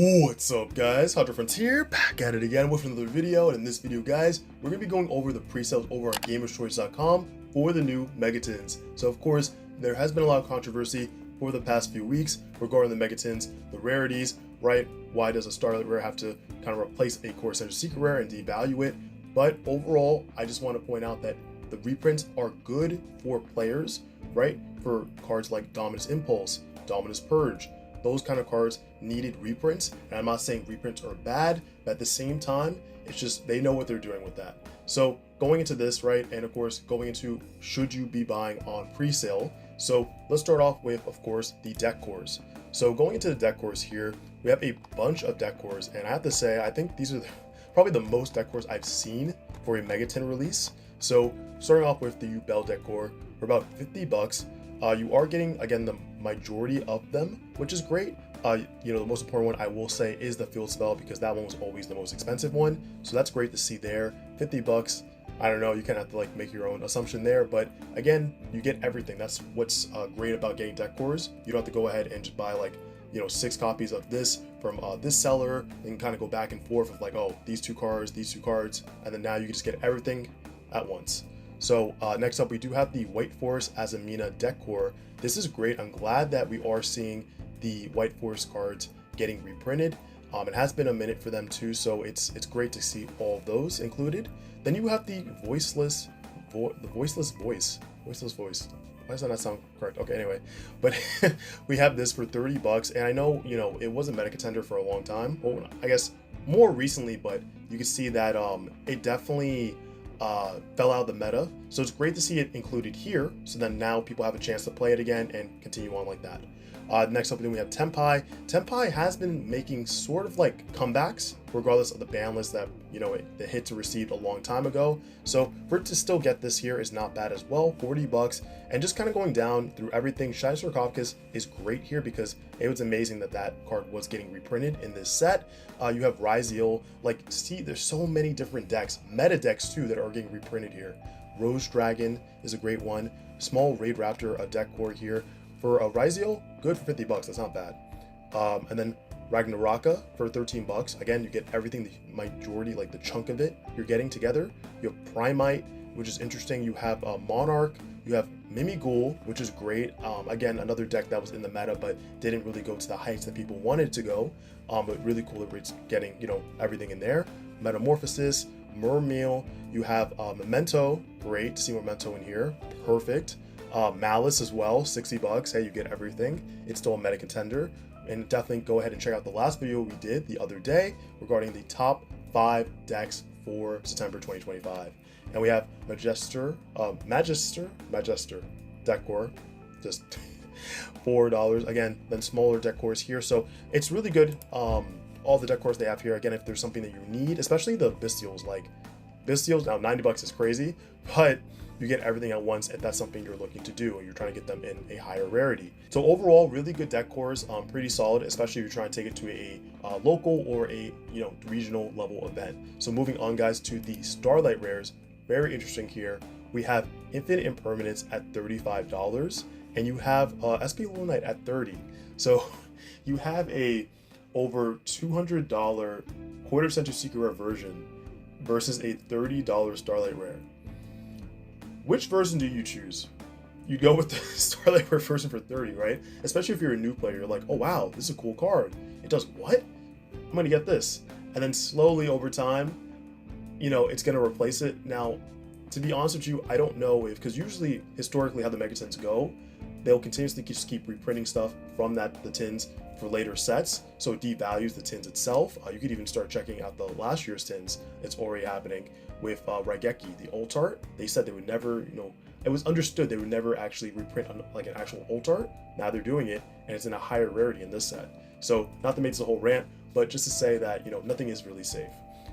What's up guys, Hunter Frontier back at it again with another video, and in this video guys, we're going to be going over the pre-sales over on gamerschoice.com for the new Megatins. So of course, there has been a lot of controversy for the past few weeks regarding the Megatins, the rarities, right? Why does a Starlight Rare have to kind of replace a Core Center Secret Rare and devalue it? But overall, I just want to point out that the reprints are good for players, right? For cards like Dominus Impulse, Dominus Purge, those kind of cards needed reprints, and I'm not saying reprints are bad, but at the same time, it's just they know what they're doing with that. So going into this, right, and of course going into should you be buying on pre-sale. So let's start off with, of course, the deck cores. So going into the deck cores here, we have a bunch of deck cores, and I have to say, I think these are probably the most deck cores I've seen for a Megatin release. So starting off with the yugioh deck core for about 50 bucks. You are getting, again, the majority of them, which is great. You know, the most important one I will say is the field spell, because that one was always the most expensive one. So that's great to see there. 50 bucks. I don't know, you kind of have to like make your own assumption there, but again, you get everything. That's what's great about getting deck cores. You don't have to go ahead and just buy like, you know, 6 copies of this from this seller and kind of go back and forth of like, oh, these two cards, and then now you can just get everything at once. So next up, we do have the White Forest Azamina deck core. This is great. I'm glad that we are seeing the White Forest cards getting reprinted. It has been a minute for them too, so it's great to see all of those included. Then you have the voiceless voice. Why does that not sound correct? Okay, anyway, but we have this for 30 bucks, and I know, you know, it was a meta contender for a long time. Well, I guess more recently, but you can see that it definitely fell out of the meta, so it's great to see it included here, so then now people have a chance to play it again and continue on like that. Next up, then we have Tenpai. Tenpai has been making sort of like comebacks, regardless of the ban list that, you know, the hits received a long time ago. So for it to still get this here is not bad as well, 40 bucks. And just kind of going down through everything, Shiny Sarcophagus is great here because it was amazing that that card was getting reprinted in this set. You have Ryzeal, like, see, there's so many different decks, meta decks too, that are getting reprinted here. Rose Dragon is a great one. Small Raid Raptor, a deck core here. For a Ryzeal, good for 50 bucks, that's not bad. And then Ragnaraka for 13 bucks. Again, you get everything, the majority, like the chunk of it, you're getting together. You have Primite, which is interesting. You have Monarch. You have Mimighoul, which is great. Again, another deck that was in the meta, but didn't really go to the heights that people wanted to go. But really cool that it's getting, you know, everything in there. Metamorphosis, Mermeal. You have Memento. Great to see Memento in here. Perfect. Malice as well, 60 bucks. Hey, you get everything. It's still a meta contender. And definitely go ahead and check out the last video we did the other day regarding the top 5 decks for September 2025. And we have Magister deck core, just $4. Again, then smaller deck cores here. So it's really good. All the deck cores they have here. Again, if there's something that you need, especially the Bestials, like Bestials, now 90 bucks is crazy, but you get everything at once if that's something you're looking to do and you're trying to get them in a higher rarity. So overall, really good deck cores, pretty solid, especially if you're trying to take it to a local or a, you know, regional level event. So moving on, guys, to the Starlight Rares, very interesting here. We have Infinite Impermanence at $35, and you have SP Lunite at $30. So you have a over $200 Quarter Century Secret Rare version versus a $30 Starlight Rare. Which version do you choose? You go with the Starlight Rare version for 30, right? Especially if you're a new player, you're like, oh wow, this is a cool card. It does what? I'm gonna get this. And then slowly over time, you know, it's gonna replace it. Now, to be honest with you, I don't know if, because usually, historically, how the Megatins go, they'll continuously just keep reprinting stuff from the tins for later sets, so it devalues the tins itself. You could even start checking out the last year's tins. It's already happening with Raigeki, the alt art. They said they would never, you know, it was understood they would never actually reprint on like an actual alt art. Now they're doing it, and it's in a higher rarity in this set. So not to make this a whole rant, but just to say that, you know, nothing is really safe.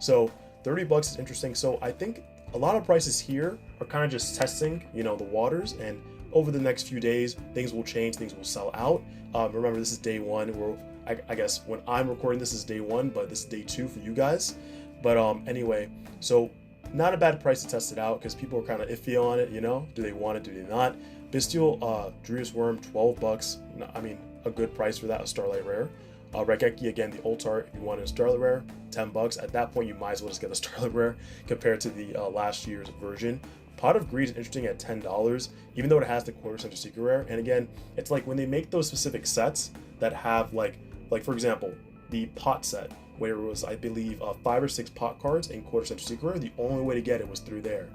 So 30 bucks is interesting. So I think a lot of prices here are kind of just testing, you know, the waters, and over the next few days, things will change, things will sell out. Remember, this is day one. I guess when I'm recording, this is day one, but this is day 2 for you guys. But anyway, so not a bad price to test it out because people are kind of iffy on it, you know? Do they want it, do they not? Bestial Druid's Worm, 12 bucks. I mean, a good price for that, a Starlight Rare. Regeki, again, the old art, if you want a Starlit Rare, $10. At that point, you might as well just get a Starlit Rare compared to the last year's version. Pot of Greed is interesting at $10, even though it has the quarter center secret rare. And again, it's like when they make those specific sets that have like for example, the pot set, where it was, I believe, 5 or 6 pot cards and quarter center secret rare, the only way to get it was through there.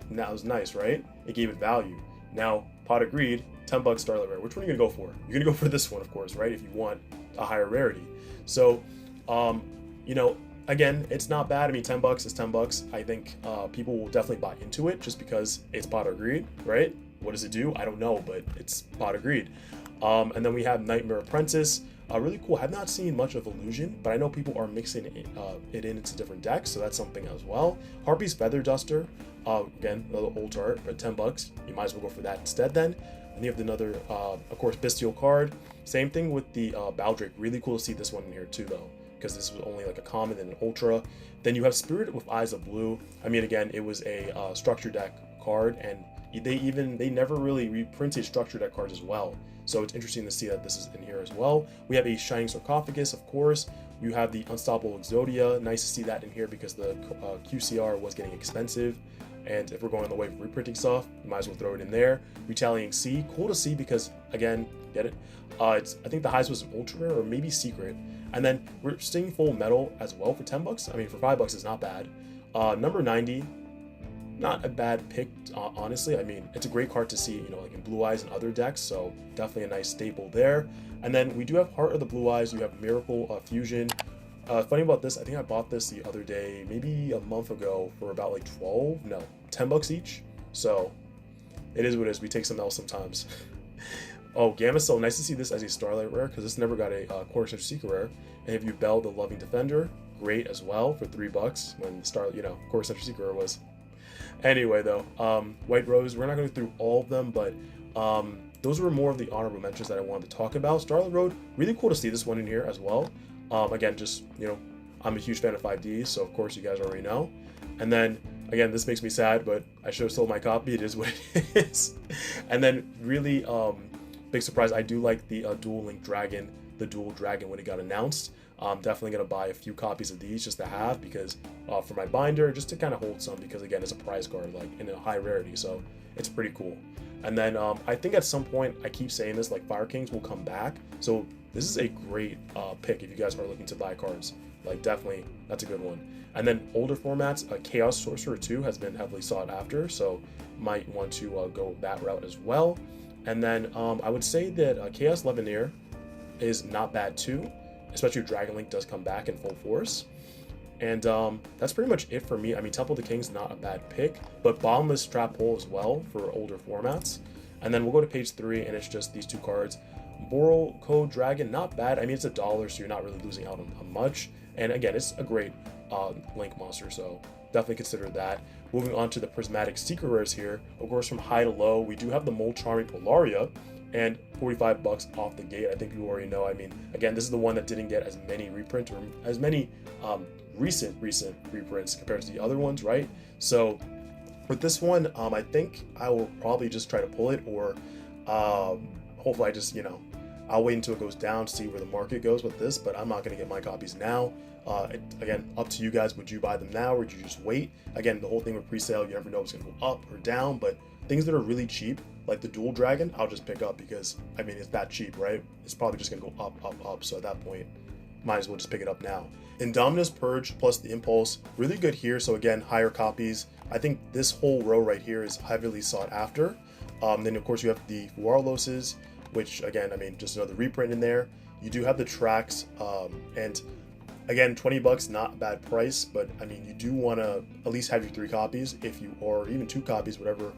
And that was nice, right? It gave it value. Now, Pot of Greed, $10 Starlit Rare. Which one are you gonna go for? You're gonna go for this one, of course, right? If you want a higher rarity. So, you know, again, it's not bad. I mean, $10 is $10. I think people will definitely buy into it just because it's Pot of Greed, right? What does it do? I don't know, but it's Pot of Greed. And then we have Nightmare Apprentice. Really cool. I've not seen much of Illusion, but I know people are mixing it into different decks, so that's something as well. Harpy's Feather Duster, again, another old art, but $10. You might as well go for that instead then. And you have another, of course, Bestial card. Same thing with the Baldrake. Really cool to see this one in here too, though, because this was only like a common and an ultra. Then you have Spirit with Eyes of Blue. I mean, again, it was a structure deck card, and they never really reprinted structure deck cards as well. So it's interesting to see that this is in here as well. We have a Shining Sarcophagus, of course. You have the Unstoppable Exodia. Nice to see that in here because the QCR was getting expensive. And if we're going the way of reprinting stuff, you might as well throw it in there. Retaliating Sea, cool to see because, again, get it? I think the highest was an ultra rare or maybe secret. And then we're seeing Full Metal as well for $10. I mean, for $5, it's not bad. Number 90, not a bad pick, honestly. I mean, it's a great card to see, you know, like in Blue Eyes and other decks, so definitely a nice staple there. And then we do have Heart of the Blue Eyes. You have Miracle Fusion. Funny about this, I think I bought this the other day, maybe a month ago, for about like $10 each. So it is what it is. We take something else sometimes. Oh, Gamma Cell, nice to see this as a Starlight Rare because this never got a quarter center secret rare. And if you Bell the Loving Defender, great as well for $3 when the Starlight, you know, quarter center secret rare was. Anyway, though, White Rose, we're not going through all of them, but those were more of the honorable mentions that I wanted to talk about. Starlight Road, really cool to see this one in here as well. Again, just, you know, I'm a huge fan of 5D, so of course you guys already know. And then, again, this makes me sad, but I should have sold my copy. It is what it is. And then, really, big surprise, I do like the Dual Link Dragon, the Dual Dragon when it got announced. I'm definitely going to buy a few copies of these just to have, because for my binder, just to kind of hold some, because again, it's a prize card, like in a high rarity, so it's pretty cool. And then I think at some point, I keep saying this, like Fire Kings will come back, so this is a great pick if you guys are looking to buy cards. Like, definitely, that's a good one. And then older formats, Chaos Sorcerer 2 has been heavily sought after, so might want to go that route as well. And then I would say that Chaos Levineer is not bad too, especially if Dragon Link does come back in full force. And that's pretty much it for me. I mean, Temple of the King's not a bad pick, but Bottomless Trap Hole as well for older formats. And then we'll go to page 3, and it's just these two cards. Boral Code Dragon, not bad. I mean, it's $1, so you're not really losing out on much. And again, it's a great Link monster, so definitely consider that. Moving on to the Prismatic Secret Rares here. Of course, from high to low, we do have the Mold Charming Polaria, and $45 off the gate. I think you already know. I mean, again, this is the one that didn't get as many reprints or as many recent reprints compared to the other ones, right? So with this one, I think I will probably just try to pull it, or hopefully I just, you know, I'll wait until it goes down to see where the market goes with this, but I'm not going to get my copies now. Again, up to you guys. Would you buy them now, or would you just wait? Again, the whole thing with pre-sale, you never know if it's going to go up or down, but things that are really cheap, like the Dual Dragon, I'll just pick up because, I mean, it's that cheap, right? It's probably just going to go up. So at that point, might as well just pick it up now. Indominus Purge plus the Impulse, really good here. So again, higher copies. I think this whole row right here is heavily sought after. Then, of course, you have the Warloses, which, again, I mean, just another reprint in there. You do have the tracks, and again, $20, not a bad price, but I mean, you do want to at least have your 3 copies, if you, or even 2 copies, whatever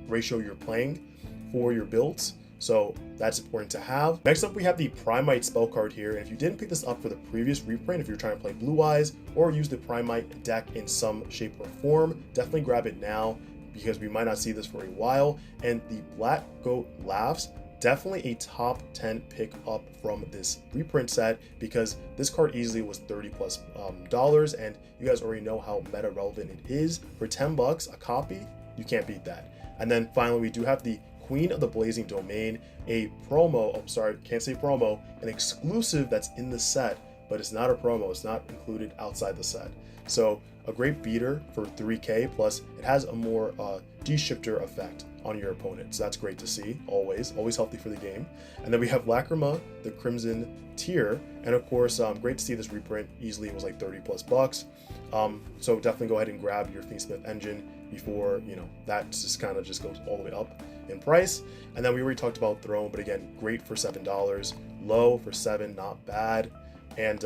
ratio you're playing for your builds. So that's important to have. Next up, we have the Primite spell card here. And if you didn't pick this up for the previous reprint, if you're trying to play Blue Eyes or use the Primite deck in some shape or form, definitely grab it now because we might not see this for a while. And the Black Goat Laughs, definitely a top 10 pick up from this reprint set, because this card easily was $30+ and you guys already know how meta relevant it is. For $10 a copy, you can't beat that. And then finally, we do have the Queen of the Blazing Domain, a promo, oh sorry, can't say promo, an exclusive that's in the set, but it's not a promo, it's not included outside the set. So a great beater for 3k, plus it has a more de-shifter effect on your opponent. So that's great to see, always healthy for the game. And then we have Lacrima, the Crimson tier, and of course, great to see this reprint. Easily it was like 30 plus bucks. So definitely go ahead and grab your Fiendsmith engine before, you know, that just kind of just goes all the way up in price. And then we already talked about Throne, but again, great for $7, low for 7, not bad. And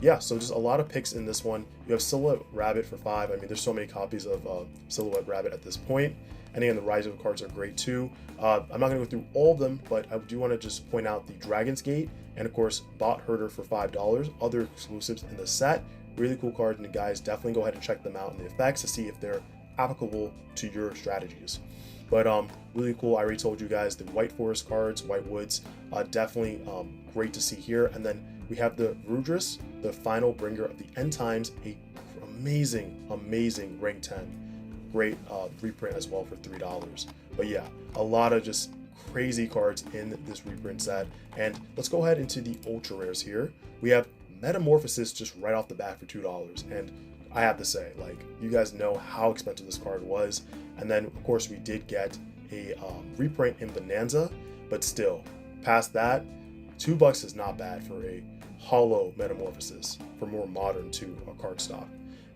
yeah, so just a lot of picks in this one. You have Silhouette Rabbit for 5. I mean, there's so many copies of Silhouette Rabbit at this point. And again, the Rise of cards are great too. I'm not going to go through all of them, but I do want to just point out the Dragon's Gate and of course Bot Herder for $5. Other exclusives in the set. Really cool cards, and guys, definitely go ahead and check them out in the effects to see if they're applicable to your strategies. But really cool. I already told you guys the White Forest cards, White Woods, definitely great to see here. And then we have the Rudris, the final bringer of the end times, a amazing rank 10, great reprint as well for $3. But yeah, a lot of just crazy cards in this reprint set. And let's go ahead into the ultra rares here. We have Metamorphosis just right off the bat for $2, and I have to say, like, you guys know how expensive this card was. And then of course we did get a reprint in Bonanza, but still, past that, $2 is not bad for a hollow Metamorphosis for more modern too, a card stock.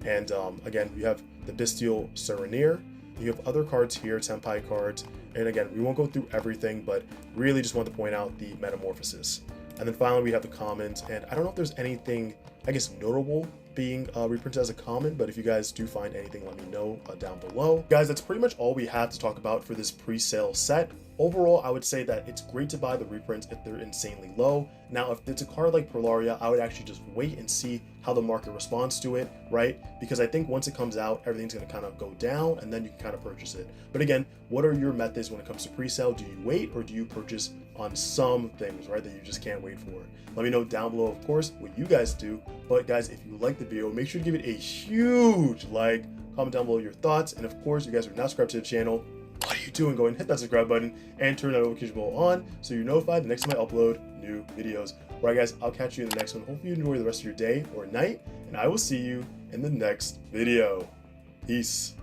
And again, you have the Bestial Sereneer. You have other cards here, Senpai cards, and again, we won't go through everything, but really just want to point out the Metamorphosis. And then finally we have the commons, and I don't know if there's anything, I guess, notable being reprinted as a common, but if you guys do find anything, let me know down below. Guys, that's pretty much all we have to talk about for this pre-sale set. Overall, I would say that it's great to buy the reprints if they're insanely low. Now, if it's a card like Perlaria, I would actually just wait and see how the market responds to it, right? Because I think once it comes out, everything's going to kind of go down, and then you can kind of purchase it. But again, what are your methods when it comes to pre-sale? Do you wait, or do you purchase on some things, right, that you just can't wait for? Let me know down below, of course, what you guys do. But guys, if you like the video, make sure to give it a huge like, comment down below your thoughts, and of course, you guys are not subscribed to the channel, what are you doing? Go ahead and hit that subscribe button and turn that notification bell on so you're notified the next time I upload new videos. All right, guys, I'll catch you in the next one. Hopefully you enjoy the rest of your day or night, and I will see you in the next video. Peace.